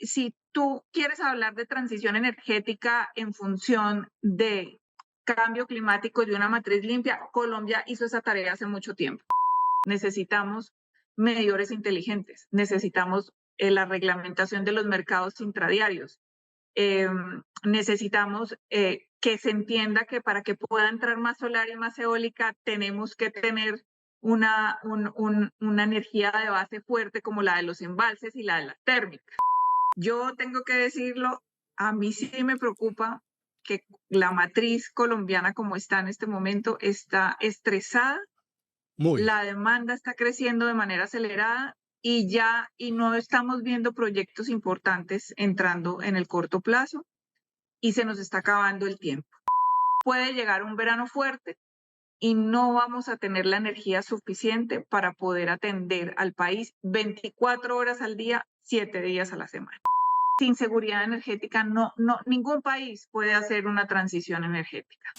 si tú quieres hablar de transición energética en función de cambio climático y de una matriz limpia, Colombia hizo esa tarea hace mucho tiempo. Necesitamos medidores inteligentes, necesitamos la reglamentación de los mercados intradiarios, eh, necesitamos que se entienda que para que pueda entrar más solar y más eólica tenemos que tener una energía de base fuerte como la de los embalses y la de la térmica. Yo tengo que decirlo, a mí sí me preocupa que la matriz colombiana como está en este momento está estresada, Muy. la demanda está creciendo de manera acelerada y no estamos viendo proyectos importantes entrando en el corto plazo y se nos está acabando el tiempo. Puede llegar un verano fuerte y no vamos a tener la energía suficiente para poder atender al país 24 horas al día, 7 días a la semana. Sin seguridad energética, ningún país puede hacer una transición energética.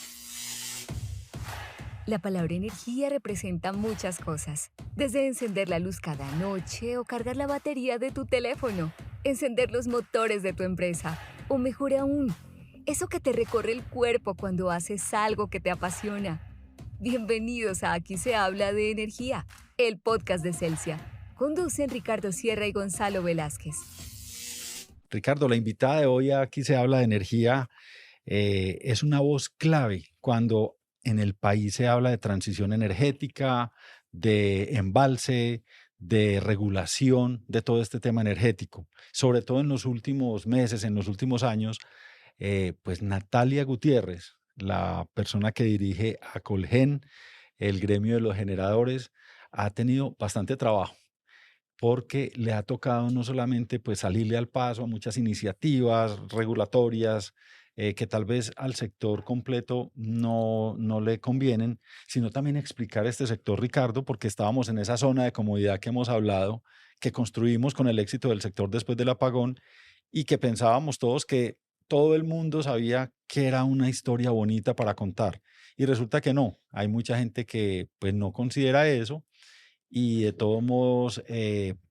La palabra energía representa muchas cosas, desde encender la luz cada noche o cargar la batería de tu teléfono, encender los motores de tu empresa, o mejor aún, eso que te recorre el cuerpo cuando haces algo que te apasiona. Bienvenidos a Aquí se habla de energía, el podcast de Celsia. Conducen Ricardo Sierra y Gonzalo Velázquez. Ricardo, la invitada de hoy a Aquí se habla de energía es una voz clave cuando en el país se habla de transición energética, de embalse, de regulación de todo este tema energético. Sobre todo en los últimos meses, en los últimos años, pues Natalia Gutiérrez, la persona que dirige a Colgen, el gremio de los generadores, ha tenido bastante trabajo porque le ha tocado no solamente pues salirle al paso a muchas iniciativas regulatorias que tal vez al sector completo no le convienen, sino también explicar este sector, Ricardo, porque estábamos en esa zona de comodidad que hemos hablado, que construimos con el éxito del sector después del apagón y que pensábamos todos que todo el mundo sabía que era una historia bonita para contar. Y resulta que no, hay mucha gente que pues no considera eso y de todos modos,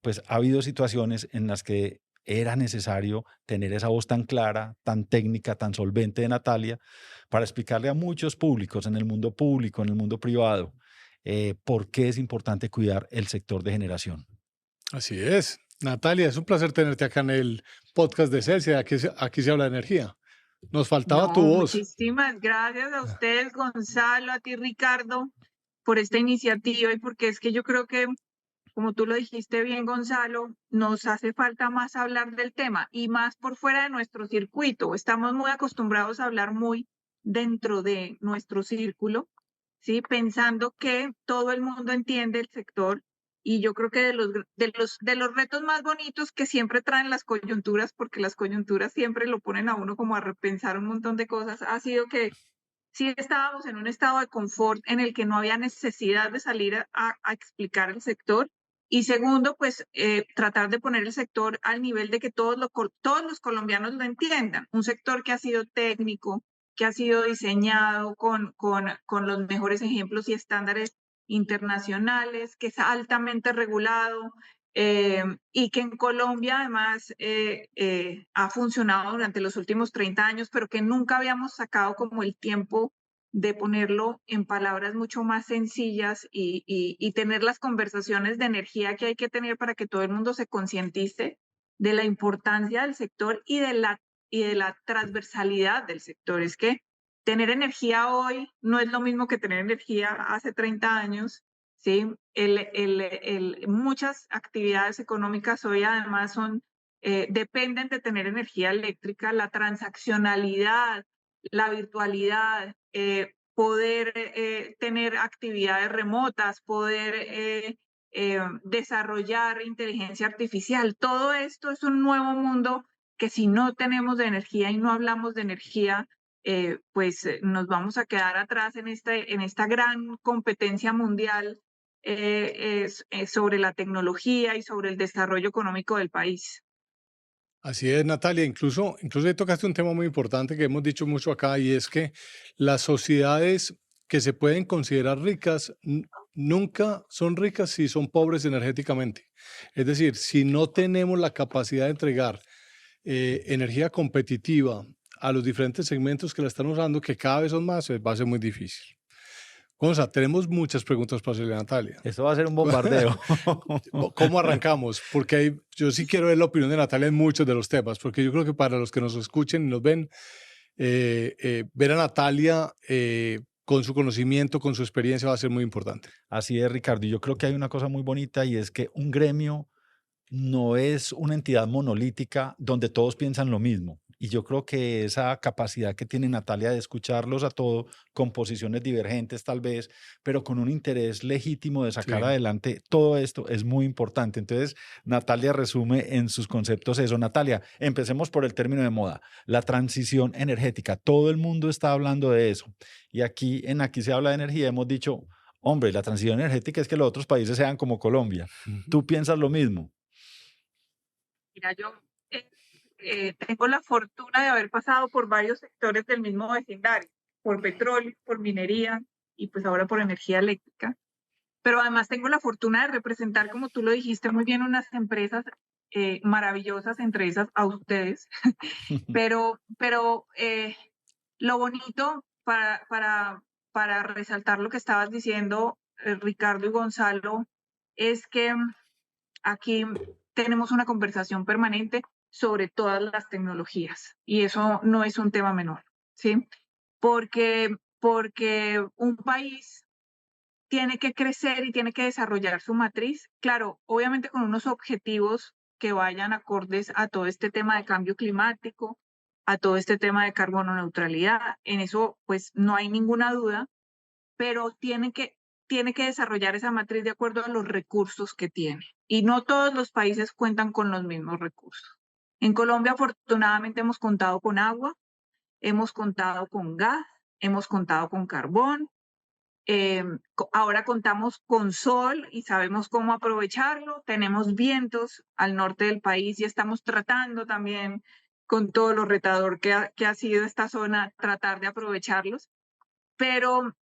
pues ha habido situaciones en las que era necesario tener esa voz tan clara, tan técnica, tan solvente de Natalia para explicarle a muchos públicos en el mundo público, en el mundo privado, por qué es importante cuidar el sector de generación. Así es. Natalia, es un placer tenerte acá en el podcast de Celsia. Aquí se habla de energía. Nos faltaba tu No, voz. muchísimas gracias a ustedes, Gonzalo, a ti, Ricardo, por esta iniciativa y porque es que yo creo que, como tú lo dijiste bien, Gonzalo, nos hace falta más hablar del tema y más por fuera de nuestro circuito. Estamos muy acostumbrados a hablar muy dentro de nuestro círculo, ¿sí? Pensando que todo el mundo entiende el sector y yo creo que de los retos más bonitos que siempre traen las coyunturas, porque las coyunturas siempre lo ponen a uno como a repensar un montón de cosas, ha sido que sí estábamos en un estado de confort en el que no había necesidad de salir a explicar el sector. Y segundo, pues tratar de poner el sector al nivel de que todos los colombianos lo entiendan. Un sector que ha sido técnico, que ha sido diseñado con los mejores ejemplos y estándares internacionales, que es altamente regulado, y que en Colombia además ha funcionado durante los últimos 30 años, pero que nunca habíamos sacado como el tiempo de ponerlo en palabras mucho más sencillas y tener las conversaciones de energía que hay que tener para que todo el mundo se concientice de la importancia del sector y de la transversalidad del sector. Es que tener energía hoy no es lo mismo que tener energía hace 30 años. ¿Sí? Muchas actividades económicas hoy además dependen de tener energía eléctrica, la transaccionalidad, la virtualidad, poder tener actividades remotas, poder desarrollar inteligencia artificial. Todo esto es un nuevo mundo que si no tenemos de energía y no hablamos de energía, pues nos vamos a quedar atrás en esta gran competencia mundial sobre la tecnología y sobre el desarrollo económico del país. Así es, Natalia. Incluso ahí tocaste un tema muy importante que hemos dicho mucho acá y es que las sociedades que se pueden considerar ricas nunca son ricas si son pobres energéticamente. Es decir, si no tenemos la capacidad de entregar energía competitiva a los diferentes segmentos que la están usando, que cada vez son más, va a ser muy difícil. Gonza, tenemos muchas preguntas para hacerle a Natalia. Esto va a ser un bombardeo. ¿Cómo arrancamos? Porque yo sí quiero ver la opinión de Natalia en muchos de los temas, porque yo creo que para los que nos escuchen y nos ven, ver a Natalia con su conocimiento, con su experiencia, va a ser muy importante. Así es, Ricardo. Y yo creo que hay una cosa muy bonita y es que un gremio no es una entidad monolítica donde todos piensan lo mismo. Y yo creo que esa capacidad que tiene Natalia de escucharlos a todos con posiciones divergentes tal vez, pero con un interés legítimo de sacar Sí. adelante todo esto es muy importante. Entonces, Natalia resume en sus conceptos eso. Natalia, empecemos por el término de moda, la transición energética. Todo el mundo está hablando de eso. Y aquí se habla de energía, hemos dicho, hombre, la transición energética es que los otros países sean como Colombia. ¿Tú piensas lo mismo? Mira, yo tengo la fortuna de haber pasado por varios sectores del mismo vecindario, por petróleo, por minería y pues ahora por energía eléctrica. Pero además tengo la fortuna de representar, como tú lo dijiste muy bien, unas empresas maravillosas, entre esas a ustedes. Pero lo bonito para resaltar lo que estabas diciendo, Ricardo y Gonzalo, es que aquí tenemos una conversación permanente sobre todas las tecnologías y eso no es un tema menor, ¿sí? Porque un país tiene que crecer y tiene que desarrollar su matriz, claro, obviamente con unos objetivos que vayan acordes a todo este tema de cambio climático, a todo este tema de carbono neutralidad, en eso pues no hay ninguna duda, pero tiene que desarrollar esa matriz de acuerdo a los recursos que tiene. Y no todos los países cuentan con los mismos recursos. En Colombia, afortunadamente, hemos contado con agua, hemos contado con gas, hemos contado con carbón. Ahora contamos con sol y sabemos cómo aprovecharlo. Tenemos vientos al norte del país y estamos tratando también, con todo lo retador que ha sido esta zona, tratar de aprovecharlos. Pero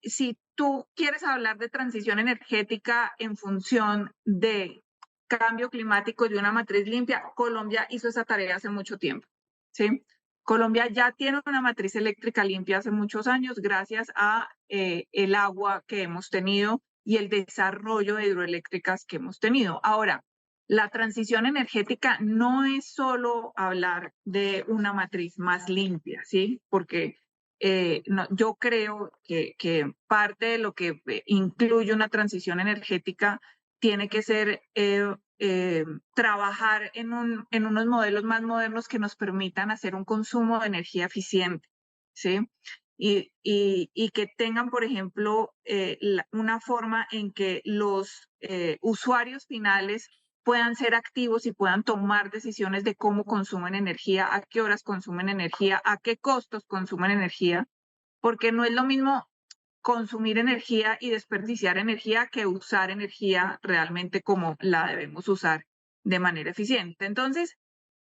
si tú quieres hablar de transición energética en función de cambio climático y de una matriz limpia, Colombia hizo esa tarea hace mucho tiempo, ¿sí? Colombia ya tiene una matriz eléctrica limpia hace muchos años gracias a el agua que hemos tenido y el desarrollo de hidroeléctricas que hemos tenido. Ahora, la transición energética no es solo hablar de una matriz más limpia, ¿sí? Porque no, yo creo que parte de lo que incluye una transición energética tiene que ser trabajar en unos modelos más modernos que nos permitan hacer un consumo de energía eficiente, ¿sí? Y que tengan, por ejemplo, una forma en que los usuarios finales puedan ser activos y puedan tomar decisiones de cómo consumen energía, a qué horas consumen energía, a qué costos consumen energía, porque no es lo mismo consumir energía y desperdiciar energía que usar energía realmente como la debemos usar de manera eficiente. Entonces,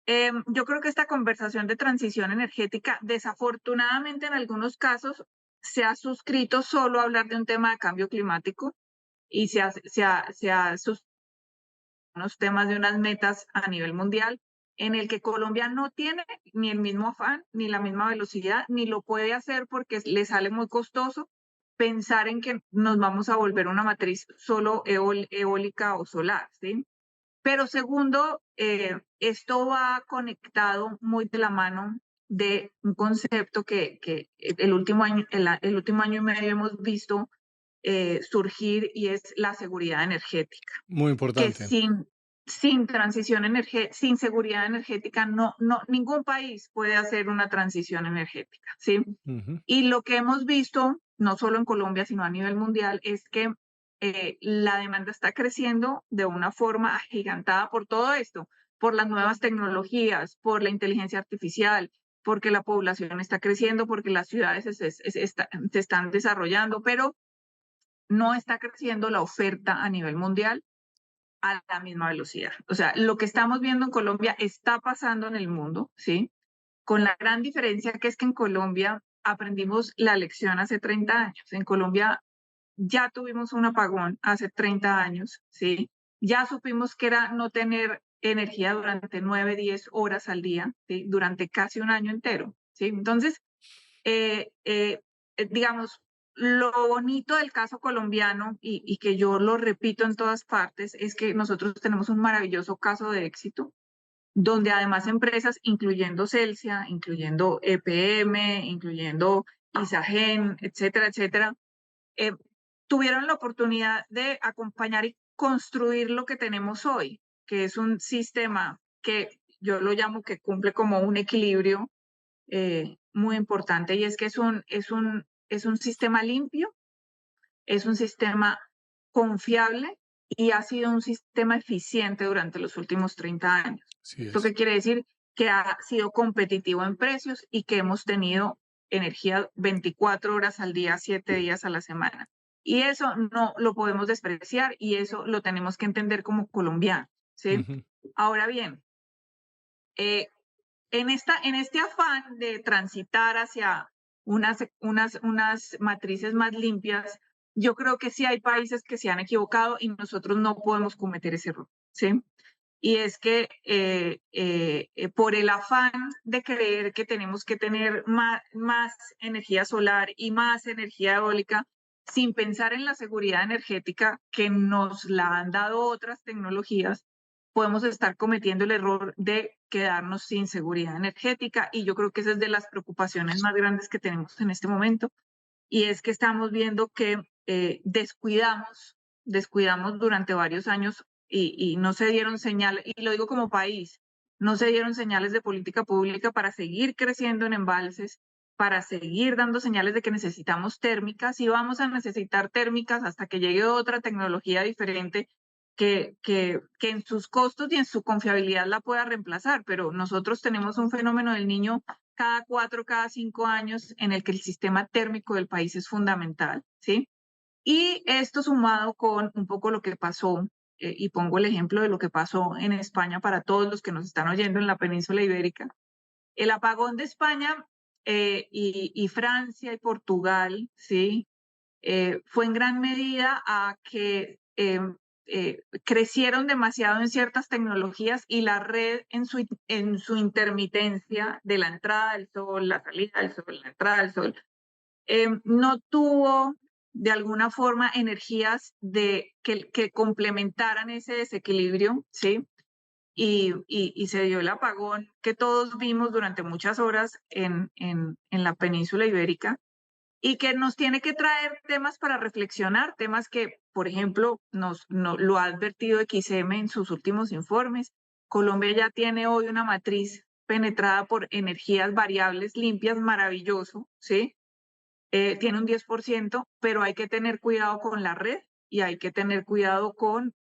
yo creo que esta conversación de transición energética, desafortunadamente en algunos casos, se ha suscrito solo a hablar de un tema de cambio climático y se ha suscrito unos temas de unas metas a nivel mundial en el que Colombia no tiene ni el mismo afán, ni la misma velocidad, ni lo puede hacer porque le sale muy costoso pensar en que nos vamos a volver una matriz solo eólica o solar, ¿sí? Pero segundo, esto va conectado muy de la mano de un concepto que el último año y medio hemos visto surgir y es la seguridad energética. Muy Que importante. sin transición energética, sin seguridad energética, ningún país puede hacer una transición energética, ¿sí? Y lo que hemos visto, no solo en Colombia, sino a nivel mundial, es que la demanda está creciendo de una forma agigantada por todo esto, por las nuevas tecnologías, por la inteligencia artificial, porque la población está creciendo, porque las ciudades se están desarrollando, pero no está creciendo la oferta a nivel mundial a la misma velocidad. O sea, lo que estamos viendo en Colombia está pasando en el mundo, ¿sí? Con la gran diferencia que es que en Colombia aprendimos la lección hace 30 años. En Colombia ya tuvimos un apagón hace 30 años, ¿sí? Ya supimos que era no tener energía durante 9, 10 horas al día, ¿sí? Durante casi un año entero, ¿sí? Entonces, digamos, lo bonito del caso colombiano, y que yo lo repito en todas partes, es que nosotros tenemos un maravilloso caso de éxito, donde además empresas, incluyendo Celsia, incluyendo EPM, incluyendo Isagen, etcétera, etcétera, eh, tuvieron la oportunidad de acompañar y construir lo que tenemos hoy, que es un sistema que yo lo llamo que cumple como un equilibrio muy importante, y es que es un sistema limpio, es un sistema confiable y ha sido un sistema eficiente durante los últimos 30 años. Así ¿Esto qué es. quiere decir? Que ha sido competitivo en precios y que hemos tenido energía 24 horas al día, 7 días a la semana. Y eso no lo podemos despreciar y eso lo tenemos que entender como colombianos, ¿sí? Ujú. Ahora bien, eh, en este afán de transitar hacia unas matrices más limpias, yo creo que sí hay países que se han equivocado y nosotros no podemos cometer ese error, ¿sí? Y es que por el afán de creer que tenemos que tener más energía solar y más energía eólica, sin pensar en la seguridad energética que nos la han dado otras tecnologías, podemos estar cometiendo el error de quedarnos sin seguridad energética. Y yo creo que esa es de las preocupaciones más grandes que tenemos en este momento. Y es que estamos viendo que descuidamos durante varios años y no se dieron señales, y lo digo como país, no se dieron señales de política pública para seguir creciendo en embalses, para seguir dando señales de que necesitamos térmicas y vamos a necesitar térmicas hasta que llegue otra tecnología diferente que en sus costos y en su confiabilidad la pueda reemplazar. Pero nosotros tenemos un fenómeno del niño cada 4, cada 5 años en el que el sistema térmico del país es fundamental, ¿sí? Y esto sumado con un poco lo que pasó, y pongo el ejemplo de lo que pasó en España para todos los que nos están oyendo en la península ibérica. El apagón de España y Francia y Portugal, ¿sí? Fue en gran medida a que crecieron demasiado en ciertas tecnologías y la red en su intermitencia de la entrada del sol, la salida del sol, la entrada del sol, no tuvo de alguna forma energías que complementaran ese desequilibrio, ¿sí? Y se dio el apagón que todos vimos durante muchas horas en la península ibérica y que nos tiene que traer temas para reflexionar, temas que, por ejemplo, lo ha advertido XM en sus últimos informes. Colombia ya tiene hoy una matriz penetrada por energías variables limpias, maravilloso, ¿sí? Tiene un 10%, pero hay que tener cuidado con la red y hay que tener cuidado con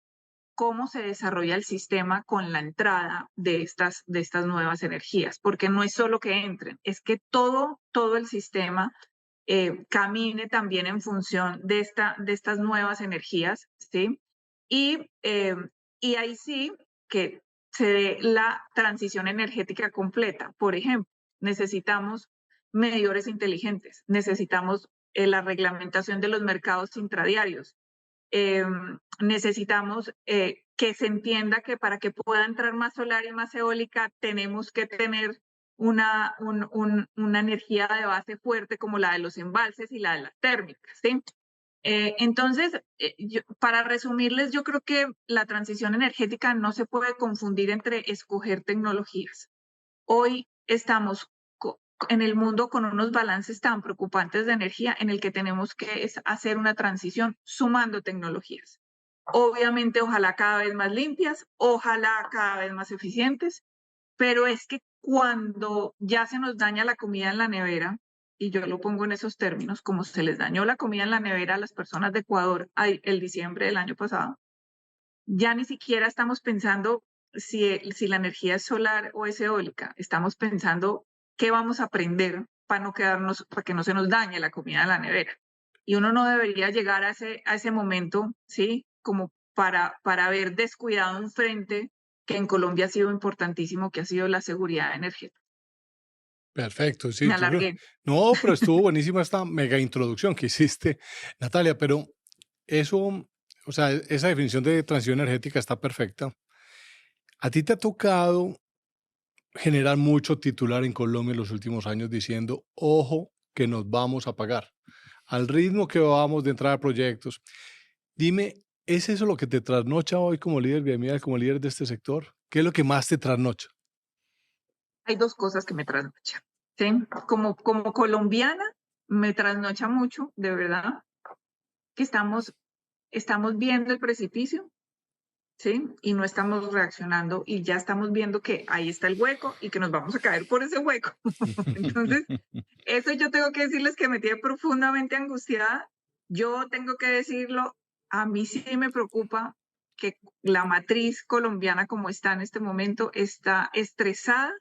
cómo se desarrolla el sistema con la entrada de estas nuevas energías, porque no es solo que entren, es que todo el sistema camine también en función de estas nuevas energías, ¿sí? Y ahí sí que se dé la transición energética completa. Por ejemplo, necesitamos medidores inteligentes, necesitamos la reglamentación de los mercados intradiarios, eh, necesitamos que se entienda que para que pueda entrar más solar y más eólica tenemos que tener una energía de base fuerte como la de los embalses y la de las térmicas, ¿sí? Entonces, para resumirles, yo creo que la transición energética no se puede confundir entre escoger tecnologías. Hoy estamos en el mundo con unos balances tan preocupantes de energía en el que tenemos que hacer una transición sumando tecnologías. Obviamente, ojalá cada vez más limpias, ojalá cada vez más eficientes, pero es que cuando ya se nos daña la comida en la nevera, y yo lo pongo en esos términos, como se les dañó la comida en la nevera a las personas de Ecuador el diciembre del año pasado, ya ni siquiera estamos pensando si la energía es solar o es eólica, estamos pensando qué vamos a aprender para no quedarnos, para que no se nos dañe la comida en la nevera. Y uno no debería llegar a ese momento, ¿sí? Como para haber descuidado un frente que en Colombia ha sido importantísimo, que ha sido la seguridad energética. Perfecto, Me sí, yo creo. alargué. No, pero estuvo buenísima esta mega introducción que hiciste, Natalia, pero eso, o sea, esa definición de transición energética está perfecta. A ti te ha tocado generar mucho titular en Colombia en los últimos años diciendo, ojo, que nos vamos a pagar. Al ritmo que vamos de entrar a proyectos. Dime, ¿es eso lo que te trasnocha hoy como líder gremial, como líder de este sector? ¿Qué es lo que más te trasnocha? Hay dos cosas que me trasnochan, ¿sí? Como colombiana, me trasnocha mucho, de verdad, que estamos viendo el precipicio, ¿sí? Y no estamos reaccionando y ya estamos viendo que ahí está el hueco y que nos vamos a caer por ese hueco. Entonces, eso yo tengo que decirles que me tiene profundamente angustiada. Yo tengo que decirlo, a mí sí me preocupa que la matriz colombiana como está en este momento está estresada,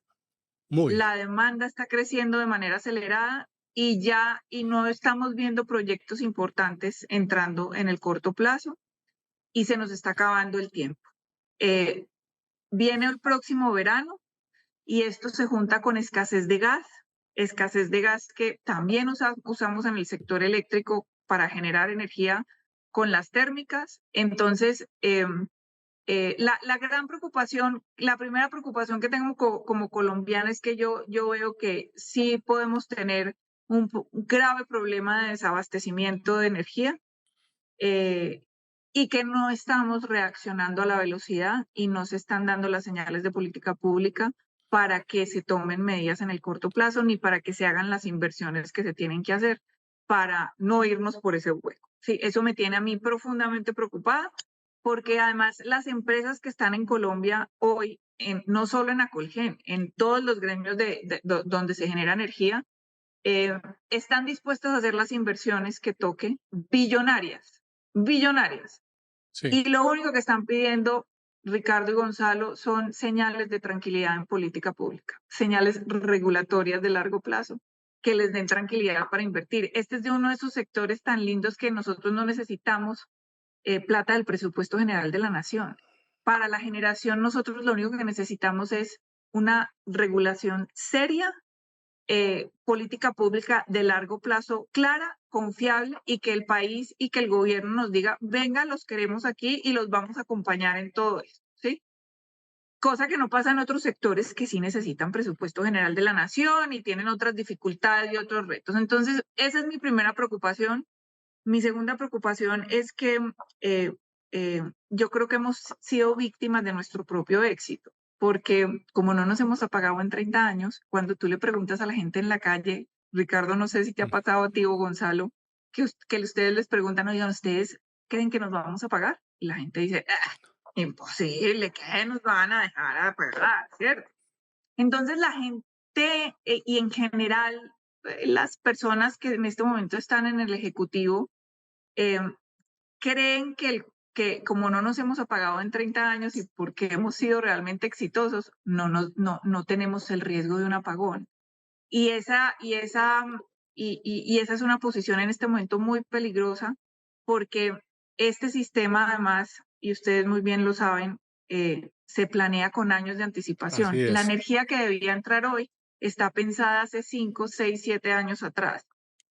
Muy. la demanda está creciendo de manera acelerada y no estamos viendo proyectos importantes entrando en el corto plazo y se nos está acabando el tiempo. Eh, Viene el próximo verano y esto se junta con escasez de gas que también usamos en el sector eléctrico para generar energía con las térmicas. Entonces, la gran preocupación, la primera preocupación que tengo como colombiana es que yo veo que sí podemos tener un grave problema de desabastecimiento de energía. eh, y que no estamos reaccionando a la velocidad y no se están dando las señales de política pública para que se tomen medidas en el corto plazo ni para que se hagan las inversiones que se tienen que hacer para no irnos por ese hueco. Sí, eso me tiene a mí profundamente preocupada porque además las empresas que están en Colombia hoy, no solo en Acolgen, en todos los gremios donde se genera energía, están dispuestos a hacer las inversiones que toquen, billonarias, billonarias. Sí. Y lo único que están pidiendo Ricardo y Gonzalo son señales de tranquilidad en política pública, señales regulatorias de largo plazo que les den tranquilidad para invertir. Este es de uno de esos sectores tan lindos que nosotros no necesitamos plata del presupuesto general de la nación. Para la generación, nosotros lo único que necesitamos es una regulación seria, política pública de largo plazo clara, confiable y que el país y que el gobierno nos diga, venga, los queremos aquí y los vamos a acompañar en todo esto, ¿sí? Cosa que no pasa en otros sectores que sí necesitan presupuesto general de la nación y tienen otras dificultades y otros retos. Entonces, esa es mi primera preocupación. Mi segunda preocupación es que yo creo que hemos sido víctimas de nuestro propio éxito, porque como no nos hemos apagado en 30 años, cuando tú le preguntas a la gente en la calle, Ricardo, no sé si te ha pasado a ti o Gonzalo, que ustedes les preguntan, oigan, ¿ustedes creen que nos vamos a pagar? Y la gente dice, imposible, que nos van a dejar a pagar, ¿cierto? Entonces la gente y en general las personas que en este momento están en el Ejecutivo, eh, creen que como no nos hemos apagado en 30 años y porque hemos sido realmente exitosos, no tenemos el riesgo de un apagón. Y esa es una posición en este momento muy peligrosa porque este sistema además, y ustedes muy bien lo saben, se planea con años de Así anticipación. La es. energía que debía entrar hoy está pensada hace 5, 6, 7 años atrás.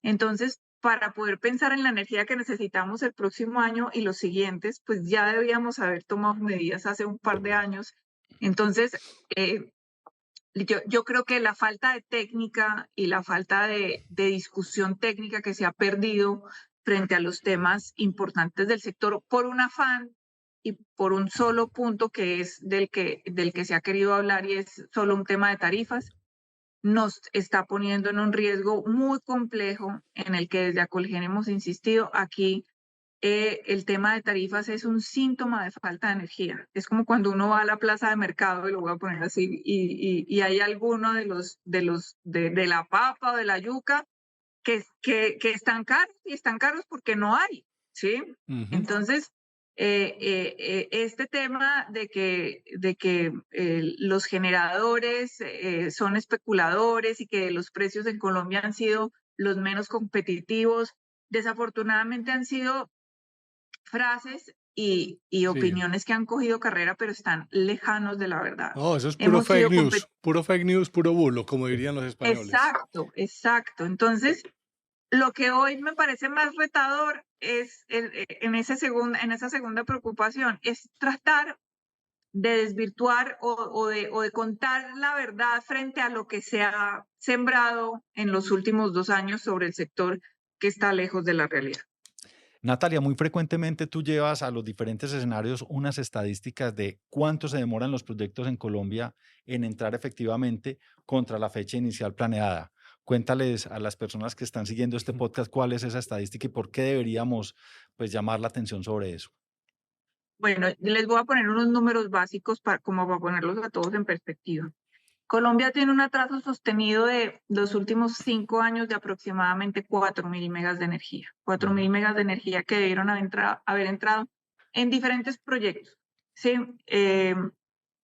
Entonces, para poder pensar en la energía que necesitamos el próximo año y los siguientes, pues ya debíamos haber tomado medidas hace un par de años. Entonces, yo creo que la falta de técnica y la falta de discusión técnica que se ha perdido frente a los temas importantes del sector por un afán y por un solo punto que es del que se ha querido hablar y es solo un tema de tarifas, nos está poniendo en un riesgo muy complejo en el que desde Acolgen hemos insistido. Aquí el tema de tarifas es un síntoma de falta de energía. Es como cuando uno va a la plaza de mercado, y lo voy a poner así, y hay alguno de la papa o de la yuca que están caros y están caros porque no hay, ¿sí? Ujú. Entonces, este tema de que los generadores son especuladores y que los precios en Colombia han sido los menos competitivos, desafortunadamente han sido frases y Sí. opiniones que han cogido carrera, pero están lejanos de la verdad. No, eso es Hemos sido puro fake news, puro bulo, como dirían los españoles. exacto, exacto. Entonces, lo que hoy me parece más retador es en esa segunda preocupación, es tratar de desvirtuar o de contar la verdad frente a lo que se ha sembrado en los últimos 2 años sobre el sector que está lejos de la realidad. Natalia, muy frecuentemente tú llevas a los diferentes escenarios unas estadísticas de cuánto se demoran los proyectos en Colombia en entrar efectivamente contra la fecha inicial planeada. Cuéntales a las personas que están siguiendo este podcast cuál es esa estadística y por qué deberíamos pues llamar la atención sobre eso. Bueno, les voy a poner unos números básicos como para ponerlos a todos en perspectiva. Colombia tiene un atraso sostenido de los últimos 5 años de aproximadamente 4.000 megas de energía. 4.000 megas de energía que debieron haber entrado en diferentes proyectos. ¿Sí?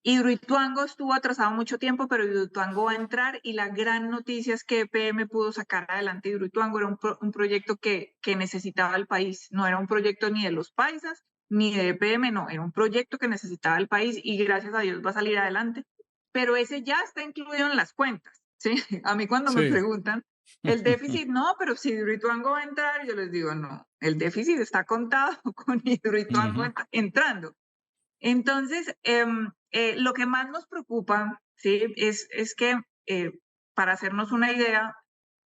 Hidroituango estuvo atrasado mucho tiempo, pero Hidroituango va a entrar y la gran noticia es que EPM pudo sacar adelante Hidroituango. Era un proyecto que necesitaba el país. No era un proyecto ni de los paisas ni de EPM, no. Era un proyecto que necesitaba el país y gracias a Dios va a salir adelante. Pero ese ya está incluido en las cuentas, ¿sí? A mí cuando me Sí. preguntan, el déficit, no, pero si Hidroituango va a entrar, yo les digo, no, el déficit está contado con Hidroituango entrando. Entonces, lo que más nos preocupa, ¿sí? es que, para hacernos una idea,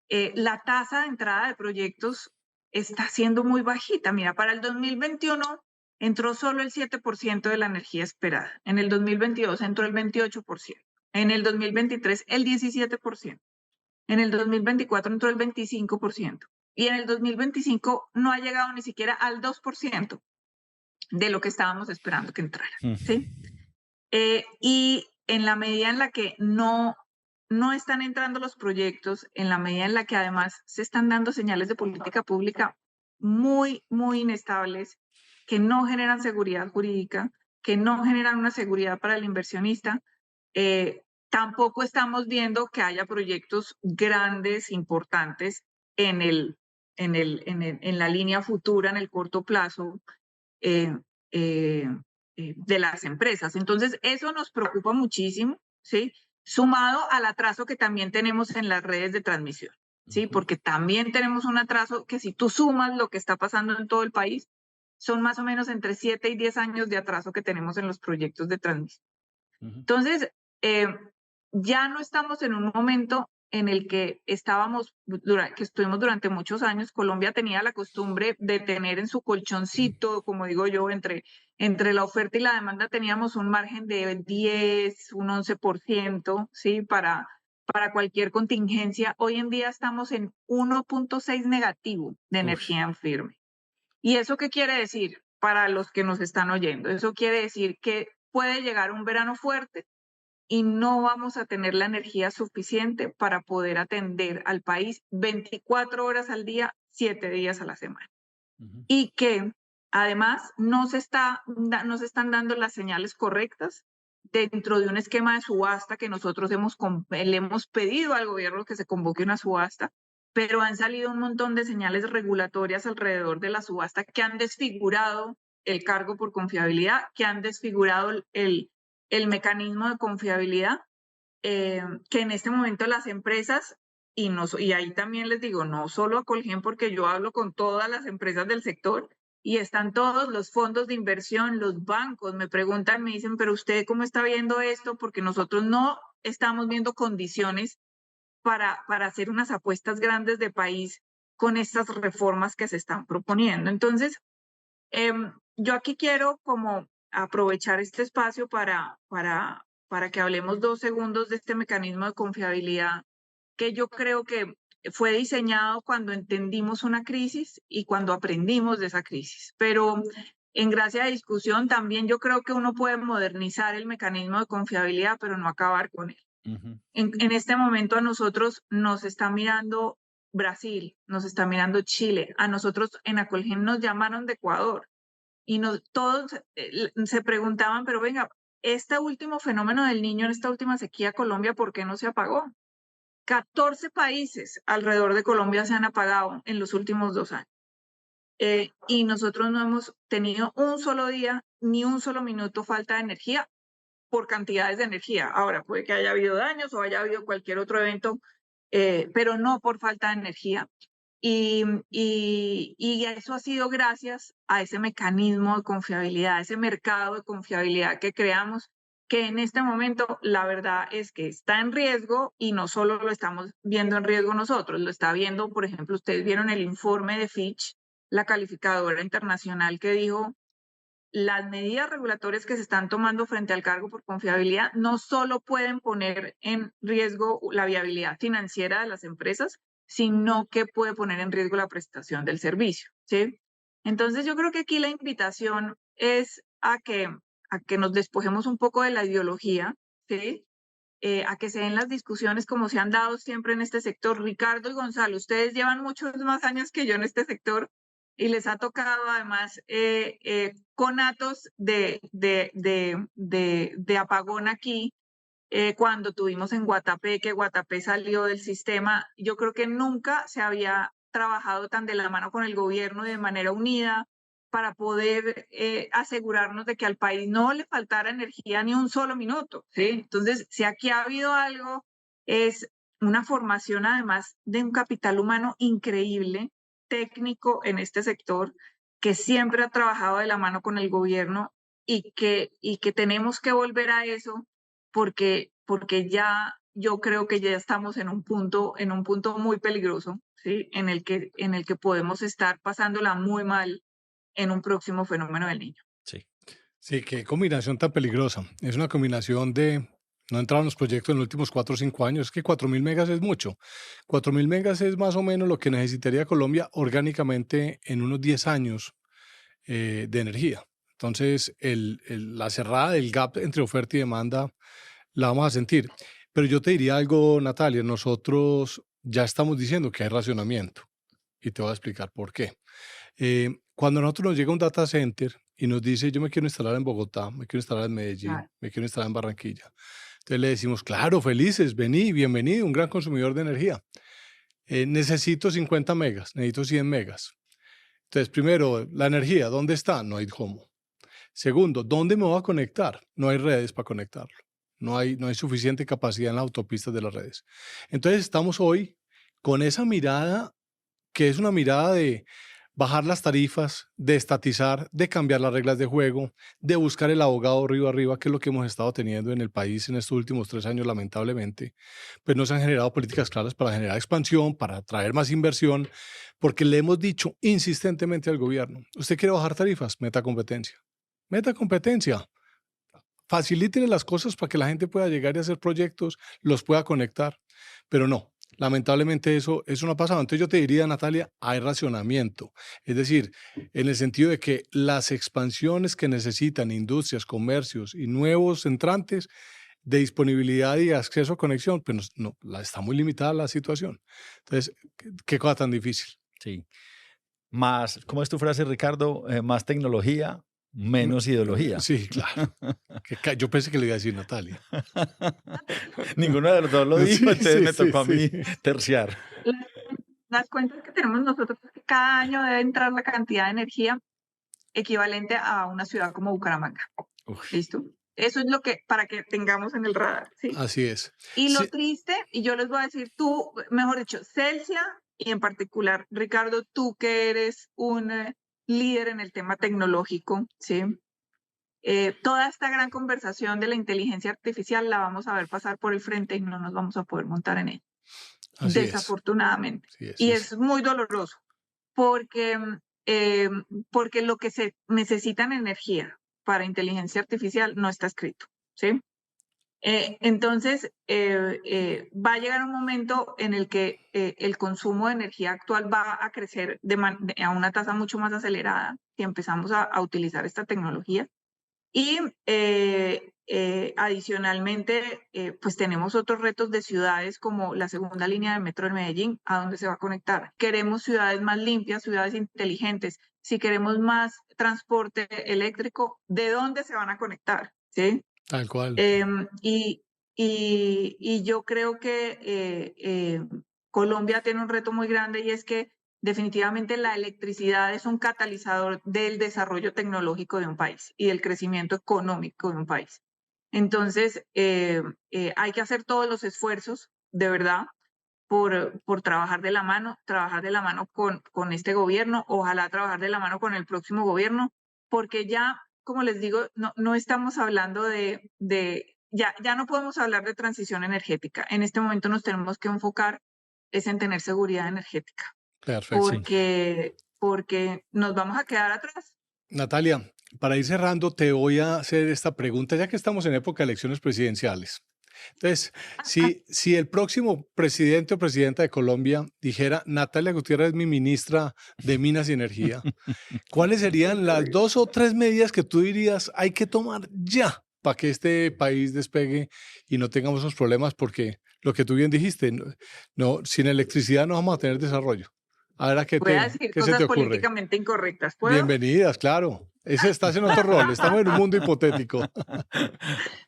la tasa de entrada de proyectos está siendo muy bajita. Mira, para el 2021 entró solo el 7% de la energía esperada. En el 2022 entró el 28%. En el 2023 el 17%. En el 2024 entró el 25%. Y en el 2025 no ha llegado ni siquiera al 2% de lo que estábamos esperando que entrara. ¿Sí? Y en la medida en la que no están entrando los proyectos, en la medida en la que además se están dando señales de política pública muy, muy inestables, que no generan seguridad jurídica, que no generan una seguridad para el inversionista, tampoco estamos viendo que haya proyectos grandes, importantes en la línea futura, en el corto plazo, de las empresas. Entonces, eso nos preocupa muchísimo, ¿sí? Sumado al atraso que también tenemos en las redes de transmisión, ¿sí? Porque también tenemos un atraso que si tú sumas lo que está pasando en todo el país, son más o menos entre 7 y 10 años de atraso que tenemos en los proyectos de transmisión. Entonces, ya no estamos en un momento en el que estuvimos durante muchos años. Colombia tenía la costumbre de tener en su colchoncito, como digo yo, entre la oferta y la demanda teníamos un margen de 10, un 11%, ¿sí? Para cualquier contingencia. Hoy en día estamos en 1.6 negativo de energía en firme. ¿Y eso qué quiere decir para los que nos están oyendo? Eso quiere decir que puede llegar un verano fuerte y no vamos a tener la energía suficiente para poder atender al país 24 horas al día, 7 días a la semana. Y que además no se están dando las señales correctas dentro de un esquema de subasta que nosotros le hemos pedido al gobierno que se convoque una subasta, pero han salido un montón de señales regulatorias alrededor de la subasta que han desfigurado el cargo por confiabilidad, que han desfigurado el mecanismo de confiabilidad, que en este momento las empresas, y ahí también les digo, no solo a Colgen, porque yo hablo con todas las empresas del sector, y están todos los fondos de inversión, los bancos, me preguntan, me dicen, pero usted cómo está viendo esto, porque nosotros no estamos viendo condiciones para hacer unas apuestas grandes de país con estas reformas que se están proponiendo. Entonces, yo aquí quiero como aprovechar este espacio para que hablemos 2 segundos de este mecanismo de confiabilidad que yo creo que fue diseñado cuando entendimos una crisis y cuando aprendimos de esa crisis. Pero en gracia de discusión también yo creo que uno puede modernizar el mecanismo de confiabilidad, pero no acabar con él. En este momento a nosotros nos está mirando Brasil, nos está mirando Chile, a nosotros en Acolgen nos llamaron de Ecuador y todos se preguntaban, pero venga, este último fenómeno del Niño, en esta última sequía, Colombia, ¿por qué no se apagó? 14 países alrededor de Colombia se han apagado en los últimos 2 años. Y nosotros no hemos tenido un solo día, ni un solo minuto falta de energía por cantidades de energía. Ahora, puede que haya habido daños o haya habido cualquier otro evento, pero no por falta de energía. y eso ha sido gracias a ese mecanismo de confiabilidad, ese mercado de confiabilidad que creamos, que en este momento la verdad es que está en riesgo y no solo lo estamos viendo en riesgo nosotros, lo está viendo, por ejemplo, ustedes vieron el informe de Fitch, la calificadora internacional que dijo las medidas regulatorias que se están tomando frente al cargo por confiabilidad no solo pueden poner en riesgo la viabilidad financiera de las empresas, sino que puede poner en riesgo la prestación del servicio, ¿sí? Entonces yo creo que aquí la invitación es a que nos despojemos un poco de la ideología, ¿sí? A que se den las discusiones como se han dado siempre en este sector. Ricardo y Gonzalo, ustedes llevan muchos más años que yo en este sector y les ha tocado además conatos de apagón aquí cuando tuvimos en Guatapé, que Guatapé salió del sistema. Yo creo que nunca se había trabajado tan de la mano con el gobierno y de manera unida para poder asegurarnos de que al país no le faltara energía ni un solo minuto, ¿sí? Entonces, si aquí ha habido algo, es una formación además de un capital humano increíble, técnico en este sector, que siempre ha trabajado de la mano con el gobierno y que tenemos que volver a eso porque ya yo creo que ya estamos en un punto muy peligroso, ¿sí? En el que podemos estar pasándola muy mal en un próximo fenómeno del Niño. Sí. Sí, qué combinación tan peligrosa. Es una combinación de no entrar en los proyectos en los últimos 4 o 5 años. Es que 4.000 megas es mucho. 4.000 megas es más o menos lo que necesitaría Colombia orgánicamente en unos 10 años de energía. Entonces, la cerrada del gap entre oferta y demanda la vamos a sentir. Pero yo te diría algo, Natalia, nosotros ya estamos diciendo que hay racionamiento y te voy a explicar por qué. Cuando a nosotros nos llega un data center y nos dice, yo me quiero instalar en Bogotá, me quiero instalar en Medellín, Claro. me quiero instalar en Barranquilla. Entonces le decimos, claro, felices, vení, bienvenido, un gran consumidor de energía. Necesito 50 megas, necesito 100 megas. Entonces, primero, la energía, ¿dónde está? No hay cómo. Segundo, ¿dónde me voy a conectar? No hay redes para conectarlo. No hay suficiente capacidad en las autopistas de las redes. Entonces, estamos hoy con esa mirada que es una mirada de bajar las tarifas, de estatizar, de cambiar las reglas de juego, de buscar el abogado río arriba, que es lo que hemos estado teniendo en el país en estos últimos 3 años, lamentablemente. Pues no se han generado políticas claras para generar expansión, para atraer más inversión, porque le hemos dicho insistentemente al gobierno, usted quiere bajar tarifas, meta competencia. Meta competencia. Faciliten las cosas para que la gente pueda llegar y hacer proyectos, los pueda conectar, pero no. Lamentablemente eso no ha pasado. Entonces yo te diría, Natalia, hay racionamiento. Es decir, en el sentido de que las expansiones que necesitan industrias, comercios y nuevos entrantes de disponibilidad y acceso a conexión, pues no, está muy limitada la situación. Entonces, qué cosa tan difícil. Sí. Más, ¿cómo es tu frase, Ricardo? Más tecnología, menos ideología. Sí, claro. Yo pensé que le iba a decir Natalia. Ninguno de los dos lo dijo, Sí, entonces sí, me tocó a sí, mí sí. terciar. Las cuentas que tenemos nosotros es que cada año debe entrar la cantidad de energía equivalente a una ciudad como Bucaramanga. Uf. ¿Listo? Eso es lo que, para que tengamos en el radar, ¿sí? Así es. Y lo Sí, triste, y yo les voy a decir, tú, mejor dicho, Celsia, y en particular, Ricardo, tú que eres un líder en el tema tecnológico, ¿sí? Toda esta gran conversación de la inteligencia artificial la vamos a ver pasar por el frente y no nos vamos a poder montar en ella, así es. desafortunadamente. Sí es, Y sí es muy doloroso, porque, porque lo que se necesita en energía para inteligencia artificial no está escrito, ¿sí? Entonces, va a llegar un momento en el que el consumo de energía actual va a crecer a una tasa mucho más acelerada si empezamos a utilizar esta tecnología. Y adicionalmente, pues tenemos otros retos de ciudades como la segunda línea del metro de Medellín, a dónde se va a conectar. Queremos ciudades más limpias, ciudades inteligentes. Si queremos más transporte eléctrico, ¿de dónde se van a conectar? ¿Sí? Tal cual. Y yo creo que Colombia tiene un reto muy grande y es que definitivamente la electricidad es un catalizador del desarrollo tecnológico de un país y del crecimiento económico de un país. Entonces, hay que hacer todos los esfuerzos, de verdad, por trabajar de la mano con este gobierno, ojalá trabajar de la mano con el próximo gobierno, porque ya, como les digo, no estamos hablando ya no podemos hablar de transición energética. En este momento nos tenemos que enfocar es en tener seguridad energética, Perfecto. porque nos vamos a quedar atrás. Natalia, para ir cerrando, te voy a hacer esta pregunta, ya que estamos en época de elecciones presidenciales. Entonces, si el próximo presidente o presidenta de Colombia dijera, Natalia Gutiérrez es mi ministra de Minas y Energía, ¿cuáles serían las 2 o 3 medidas que tú dirías hay que tomar ya para que este país despegue y no tengamos esos problemas? Porque lo que tú bien dijiste, sin electricidad no vamos a tener desarrollo. Ahora, Voy a decir ¿qué se cosas te ocurre? políticamente incorrectas. ¿Puedo? Bienvenidas, claro. Estás en otro rol, estamos en un mundo hipotético.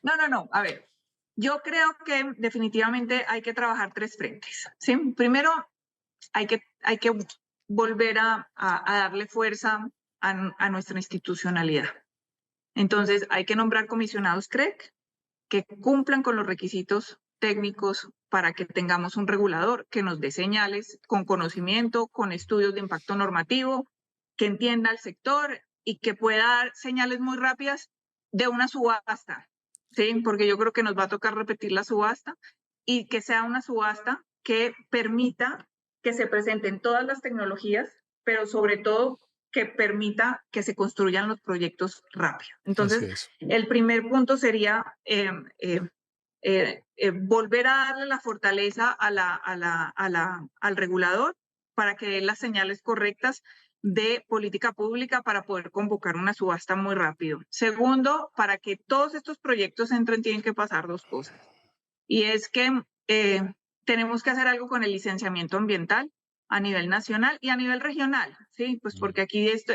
No. A ver, yo creo que definitivamente hay que trabajar 3 frentes. ¿Sí? Primero, hay que volver a darle fuerza a nuestra institucionalidad. Entonces, hay que nombrar comisionados CREC que cumplan con los requisitos técnicos para que tengamos un regulador que nos dé señales con conocimiento, con estudios de impacto normativo, que entienda el sector y que pueda dar señales muy rápidas de una subasta, ¿sí? Porque yo creo que nos va a tocar repetir la subasta y que sea una subasta que permita que se presenten todas las tecnologías, pero sobre todo que permita que se construyan los proyectos rápido. Entonces, el primer punto sería volver a darle la fortaleza al regulador para que dé las señales correctas de política pública para poder convocar una subasta muy rápido. Segundo, para que todos estos proyectos entren tienen que pasar 2 cosas. Y es que tenemos que hacer algo con el licenciamiento ambiental a nivel nacional y a nivel regional, ¿sí? Pues porque aquí esto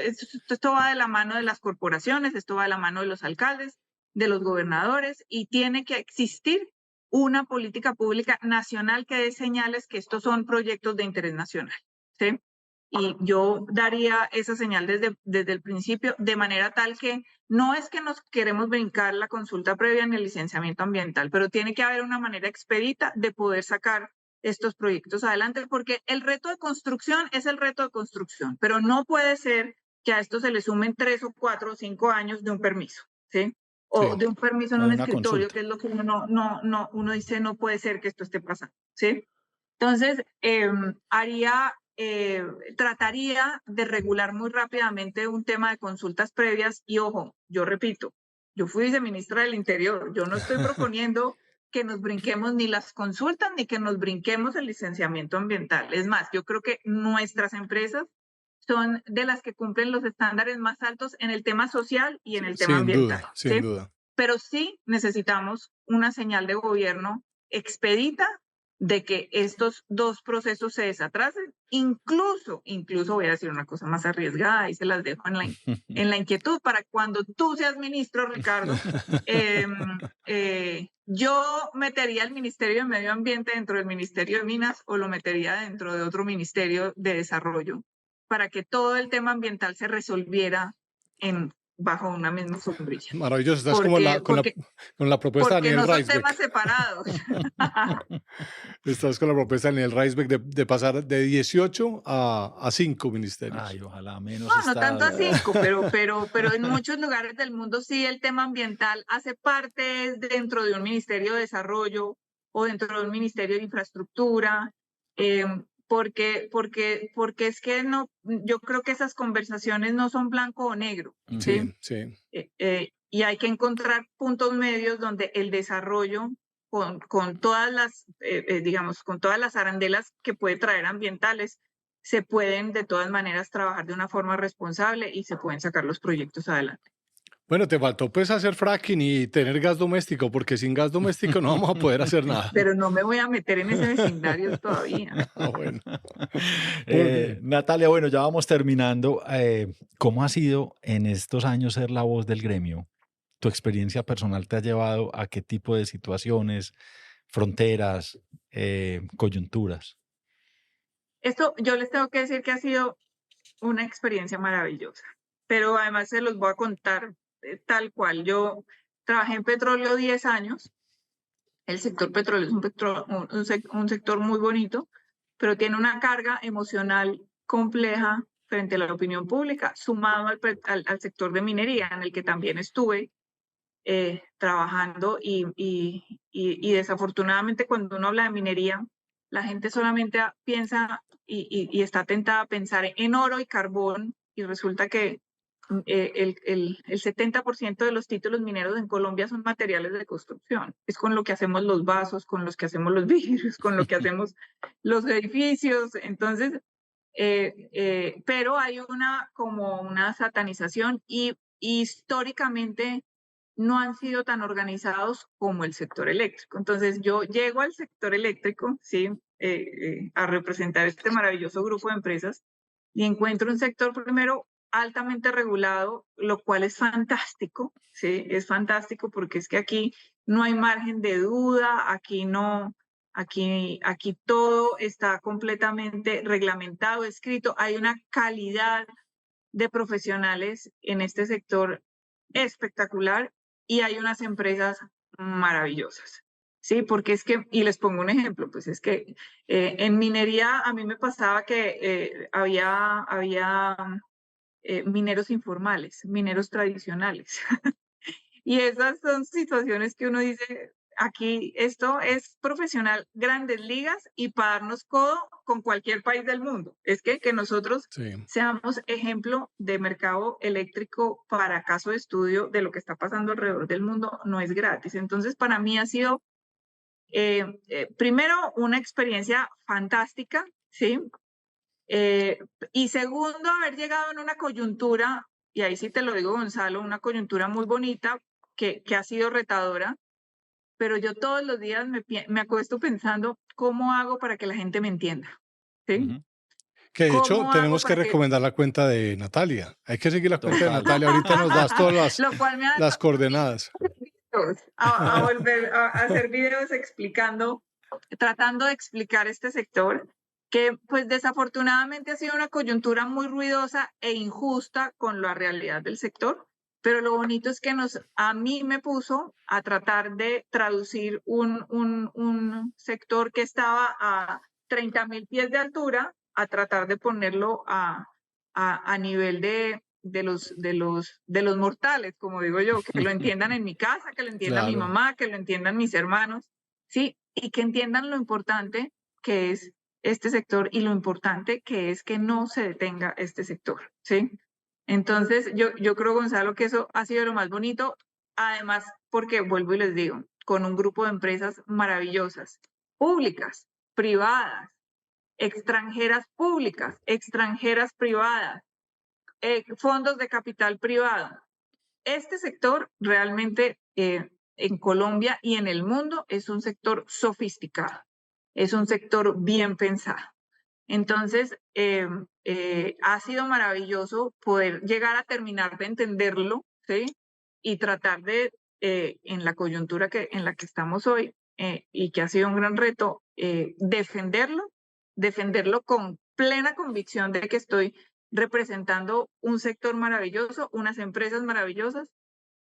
va de la mano de las corporaciones, esto va de la mano de los alcaldes, de los gobernadores, y tiene que existir una política pública nacional que dé señales que estos son proyectos de interés nacional, ¿sí? Y yo daría esa señal desde el principio, de manera tal que no es que nos queremos brincar la consulta previa ni el licenciamiento ambiental, pero tiene que haber una manera expedita de poder sacar estos proyectos adelante, porque el reto de construcción es el reto de construcción, pero no puede ser que a esto se le sumen 3 o 4 o 5 años de un permiso, ¿sí? O de un permiso en un escritorio, consulta, que es lo que uno dice, no puede ser que esto esté pasando, ¿sí? Entonces, trataría de regular muy rápidamente un tema de consultas previas y, ojo, yo repito, yo fui viceministra del Interior, yo no estoy proponiendo que nos brinquemos ni las consultas ni que nos brinquemos el licenciamiento ambiental. Es más, yo creo que nuestras empresas son de las que cumplen los estándares más altos en el tema social y en el tema ambiental. Sin duda. Pero sí necesitamos una señal de gobierno expedita de que estos 2 procesos se desatrasen, incluso voy a decir una cosa más arriesgada y se las dejo en la inquietud para cuando tú seas ministro, Ricardo, yo metería el Ministerio de Medio Ambiente dentro del Ministerio de Minas o lo metería dentro de otro Ministerio de Desarrollo para que todo el tema ambiental se resolviera bajo una misma sombrilla. Maravilloso, estás con la propuesta de Daniel Reisbeck. Porque no son temas separados. Estás con la propuesta de Daniel Reisbeck de pasar de 18 a 5 ministerios. Ay, ojalá menos. No tanto a 5, pero en muchos lugares del mundo sí el tema ambiental hace parte dentro de un Ministerio de Desarrollo o dentro de un Ministerio de Infraestructura. Porque es que no, yo creo que esas conversaciones no son blanco o negro. Sí. Y hay que encontrar puntos medios donde el desarrollo con todas las, con todas las arandelas que puede traer ambientales, se pueden de todas maneras trabajar de una forma responsable y se pueden sacar los proyectos adelante. Bueno, te faltó pues hacer fracking y tener gas doméstico, porque sin gas doméstico no vamos a poder hacer nada. Pero no me voy a meter en ese vecindario todavía. Bueno. Natalia, bueno, ya vamos terminando. ¿Cómo ha sido en estos años ser la voz del gremio? ¿Tu experiencia personal te ha llevado a qué tipo de situaciones, fronteras, coyunturas? Esto yo les tengo que decir que ha sido una experiencia maravillosa, pero además se los voy a contar tal cual. Yo trabajé en petróleo 10 años. El sector petróleo es un sector muy bonito, pero tiene una carga emocional compleja frente a la opinión pública, sumado al sector de minería, en el que también estuve trabajando y desafortunadamente cuando uno habla de minería, la gente solamente piensa y está tentada a pensar en oro y carbón, y resulta que el 70% de los títulos mineros en Colombia son materiales de construcción. Es con lo que hacemos los vasos, con los que hacemos los vidrios, con lo que hacemos los edificios. Entonces, pero hay como una satanización y históricamente no han sido tan organizados como el sector eléctrico. Entonces yo llego al sector eléctrico, ¿sí? A representar este maravilloso grupo de empresas y encuentro un sector primero altamente regulado, lo cual es fantástico, ¿sí? Es fantástico porque es que aquí no hay margen de duda, aquí todo está completamente reglamentado, escrito, hay una calidad de profesionales en este sector espectacular y hay unas empresas maravillosas, ¿sí? Porque es que, y les pongo un ejemplo, pues es que en minería a mí me pasaba que había mineros informales, mineros tradicionales. Y esas son situaciones que uno dice, aquí esto es profesional, grandes ligas y para darnos codo con cualquier país del mundo. Es que nosotros seamos ejemplo de mercado eléctrico para caso de estudio de lo que está pasando alrededor del mundo no es gratis. Entonces, para mí ha sido, primero, una experiencia fantástica, ¿sí? Y segundo, haber llegado en una coyuntura, y ahí sí te lo digo, Gonzalo, una coyuntura muy bonita, que ha sido retadora, pero yo todos los días me acuesto pensando cómo hago para que la gente me entienda, ¿sí? Que de hecho ¿Cómo hago tenemos que para que...? recomendar la cuenta de Natalia. Hay que seguir la cuenta de Total. Natalia. Ahorita nos das todas Lo cual me ha las coordenadas. a volver a hacer videos explicando, tratando de explicar este sector, que pues desafortunadamente ha sido una coyuntura muy ruidosa e injusta con la realidad del sector, pero lo bonito es que a mí me puso a tratar de traducir un sector que estaba a 30.000 pies de altura, a tratar de ponerlo a nivel de los mortales, como digo yo, que lo entiendan en mi casa, que lo entienda mi mamá, que lo entiendan mis hermanos, ¿sí? Y que entiendan lo importante que es este sector y lo importante que es que no se detenga este sector, ¿sí? Entonces, yo creo, Gonzalo, que eso ha sido lo más bonito, además, porque vuelvo y les digo, con un grupo de empresas maravillosas, públicas, privadas, extranjeras públicas, extranjeras privadas, fondos de capital privado. Este sector realmente en Colombia y en el mundo es un sector sofisticado, es un sector bien pensado. Entonces, ha sido maravilloso poder llegar a terminar de entenderlo, ¿sí? Y tratar de, en la coyuntura en la que estamos hoy, y que ha sido un gran reto, defenderlo con plena convicción de que estoy representando un sector maravilloso, unas empresas maravillosas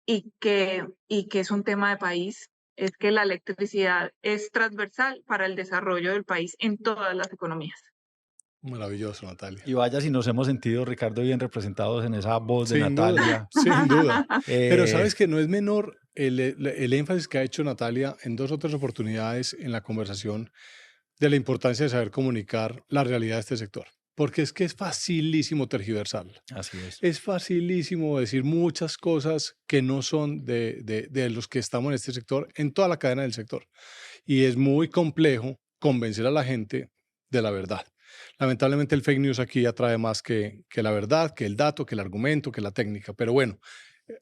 y que es un tema de país. Es que la electricidad es transversal para el desarrollo del país en todas las economías. Maravilloso, Natalia. Y vaya si nos hemos sentido, Ricardo, bien representados en esa voz de Sin Natalia. duda, sin duda. Pero sabes que no es menor el énfasis que ha hecho Natalia en 2 o 3 oportunidades en la conversación de la importancia de saber comunicar la realidad de este sector. Porque es que es facilísimo tergiversarla. Así es. Es facilísimo decir muchas cosas que no son de los que estamos en este sector, en toda la cadena del sector. Y es muy complejo convencer a la gente de la verdad. Lamentablemente el fake news aquí atrae más que la verdad, que el dato, que el argumento, que la técnica. Pero bueno,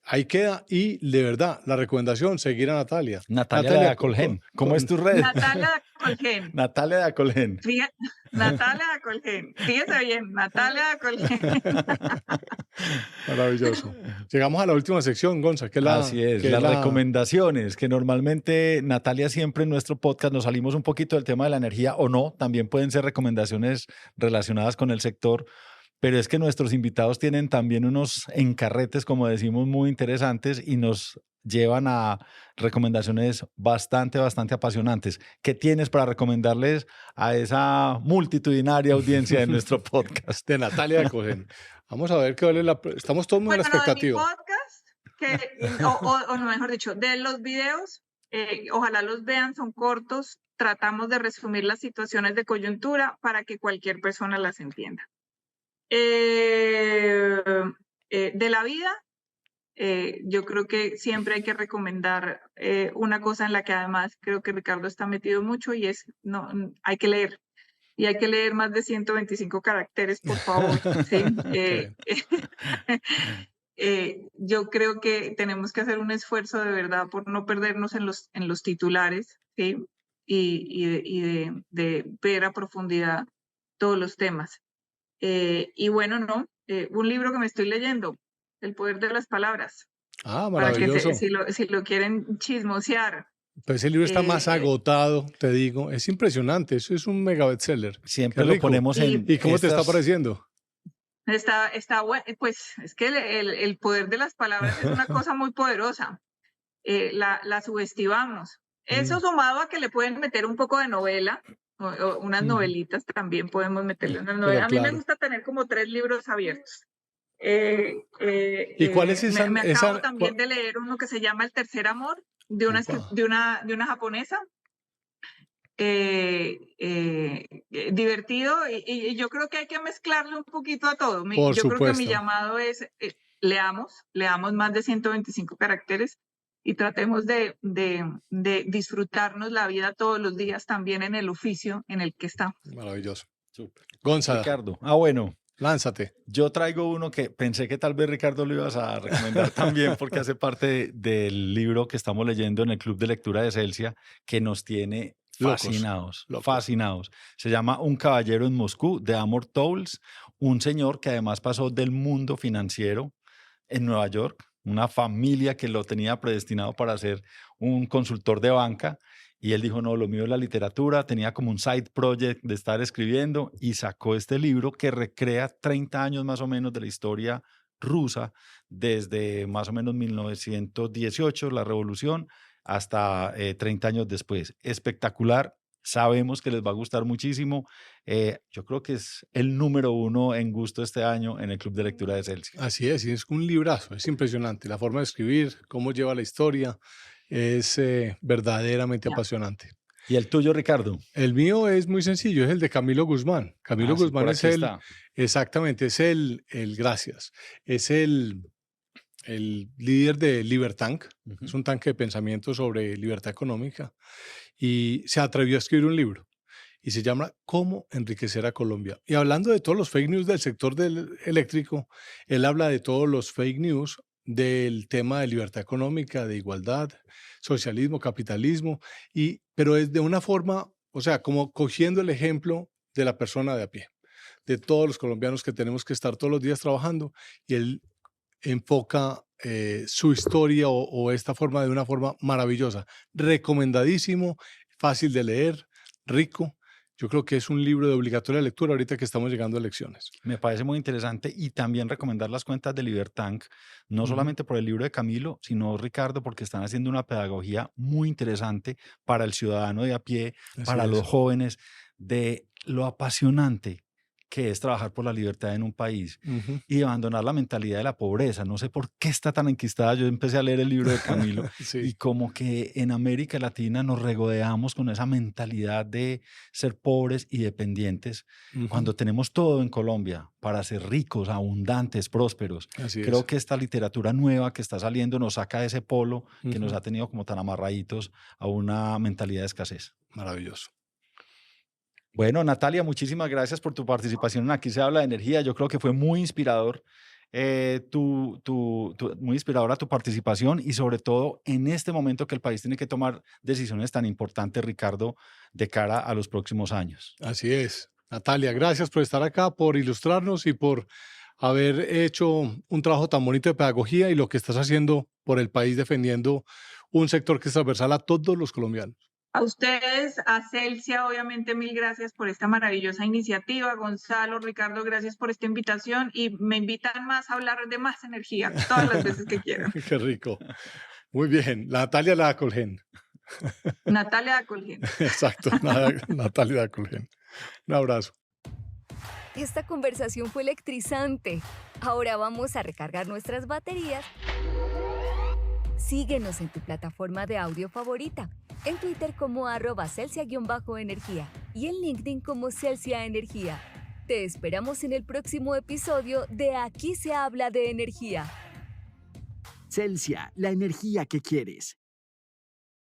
ahí queda. Y de verdad, la recomendación, seguir a Natalia. Natalia de Acolgen. ¿Cómo es tu red? Natalia de Acolgen. Natalia de Acolgen. Natalia de Acolgen. Fíjese bien, Natalia de Acolgen. Maravilloso. Llegamos a la última sección, Gonza, que es la... Así es, las recomendaciones, que normalmente Natalia siempre en nuestro podcast nos salimos un poquito del tema de la energía o no, también pueden ser recomendaciones relacionadas con el sector, pero es que nuestros invitados tienen también unos encarretes, como decimos, muy interesantes y nos llevan a recomendaciones bastante apasionantes. ¿Qué tienes para recomendarles a esa multitudinaria audiencia de nuestro podcast? De Natalia de Cogen. Vamos a ver qué vale estamos todos muy a la Bueno, de mi expectativa. podcast, o mejor dicho, de los videos, ojalá los vean, son cortos, tratamos de resumir las situaciones de coyuntura para que cualquier persona las entienda. De la vida, yo creo que siempre hay que recomendar una cosa en la que además creo que Ricardo está metido mucho y es, hay que leer. Y hay que leer más de 125 caracteres, por favor. ¿sí? Yo creo que tenemos que hacer un esfuerzo de verdad por no perdernos en los titulares, ¿sí? y de ver a profundidad todos los temas. Y bueno, un libro que me estoy leyendo, El poder de las palabras. Ah, maravilloso. Para que si lo quieren chismosear. Pues ese libro está más agotado, te digo. Es impresionante, eso es un mega bestseller. Siempre lo ponemos en... ¿Y cómo te está pareciendo? Está bueno, pues es que el poder de las palabras es una cosa muy poderosa. La subestimamos. Eso sumado a que le pueden meter un poco de novela, o unas novelitas también podemos meterle una novela. A mí me gusta tener como 3 libros abiertos. ¿Y cuál es esa? Me acabo también de leer uno que se llama El tercer amor, de una japonesa. Divertido y yo creo que hay que mezclarle un poquito a todo. Yo creo que mi llamado es leamos más de 125 caracteres y tratemos de disfrutarnos la vida todos los días también en el oficio en el que estamos. Maravilloso. Súper. Gonzalo. Ricardo. Bueno. Lánzate. Yo traigo uno que pensé que tal vez Ricardo lo ibas a recomendar también porque hace parte del libro que estamos leyendo en el Club de Lectura de Celsia que nos tiene fascinados. Se llama Un caballero en Moscú, de Amor Towles, un señor que además pasó del mundo financiero en Nueva York, una familia que lo tenía predestinado para ser un consultor de banca. Y él dijo, no, lo mío es la literatura, tenía como un side project de estar escribiendo y sacó este libro que recrea 30 años más o menos de la historia rusa, desde más o menos 1918, la revolución, hasta 30 años después. Espectacular, sabemos que les va a gustar muchísimo. Yo creo que es el número 1 en gusto este año en el Club de Lectura de Celsia. Así es un librazo, es impresionante. La forma de escribir, cómo lleva la historia. Es verdaderamente apasionante. ¿Y el tuyo, Ricardo? El mío es muy sencillo, es el de Camilo Guzmán. Camilo Guzmán es exactamente, es el gracias, es el líder de Libertank, es un tanque de pensamiento sobre libertad económica y se atrevió a escribir un libro y se llama Cómo enriquecer a Colombia. Y hablando de todos los fake news del sector eléctrico, él habla de todos los fake news del tema de libertad económica, de igualdad, socialismo, capitalismo, pero es de una forma, o sea, como cogiendo el ejemplo de la persona de a pie, de todos los colombianos que tenemos que estar todos los días trabajando, y él enfoca su historia o esta forma de una forma maravillosa, recomendadísimo, fácil de leer, rico. Yo creo que es un libro de obligatoria lectura ahorita que estamos llegando a elecciones. Me parece muy interesante y también recomendar las cuentas de Libertank, no solamente por el libro de Camilo, sino Ricardo, porque están haciendo una pedagogía muy interesante para el ciudadano de a pie, para los jóvenes, de lo apasionante que es trabajar por la libertad en un país y abandonar la mentalidad de la pobreza. No sé por qué está tan enquistada. Yo empecé a leer el libro de Camilo y como que en América Latina nos regodeamos con esa mentalidad de ser pobres y dependientes cuando tenemos todo en Colombia para ser ricos, abundantes, prósperos. Creo que esta literatura nueva que está saliendo nos saca de ese polo que nos ha tenido como tan amarraditos a una mentalidad de escasez. Maravilloso. Bueno, Natalia, muchísimas gracias por tu participación en Aquí se habla de energía. Yo creo que fue muy inspirador, muy inspiradora tu participación y sobre todo en este momento que el país tiene que tomar decisiones tan importantes, Ricardo, de cara a los próximos años. Así es. Natalia, gracias por estar acá, por ilustrarnos y por haber hecho un trabajo tan bonito de pedagogía y lo que estás haciendo por el país defendiendo un sector que es transversal a todos los colombianos. A ustedes, a Celsia, obviamente, mil gracias por esta maravillosa iniciativa. Gonzalo, Ricardo, gracias por esta invitación y me invitan más a hablar de más energía todas las veces que quieran. Qué rico. Muy bien. Natalia la Colgen. Natalia Acolgen. Exacto, Natalia la Colgen. Un abrazo. Esta conversación fue electrizante. Ahora vamos a recargar nuestras baterías. Síguenos en tu plataforma de audio favorita, en Twitter como @Celsia_energía y en LinkedIn como Celsia Energía. Te esperamos en el próximo episodio de Aquí se habla de energía. Celsia, la energía que quieres.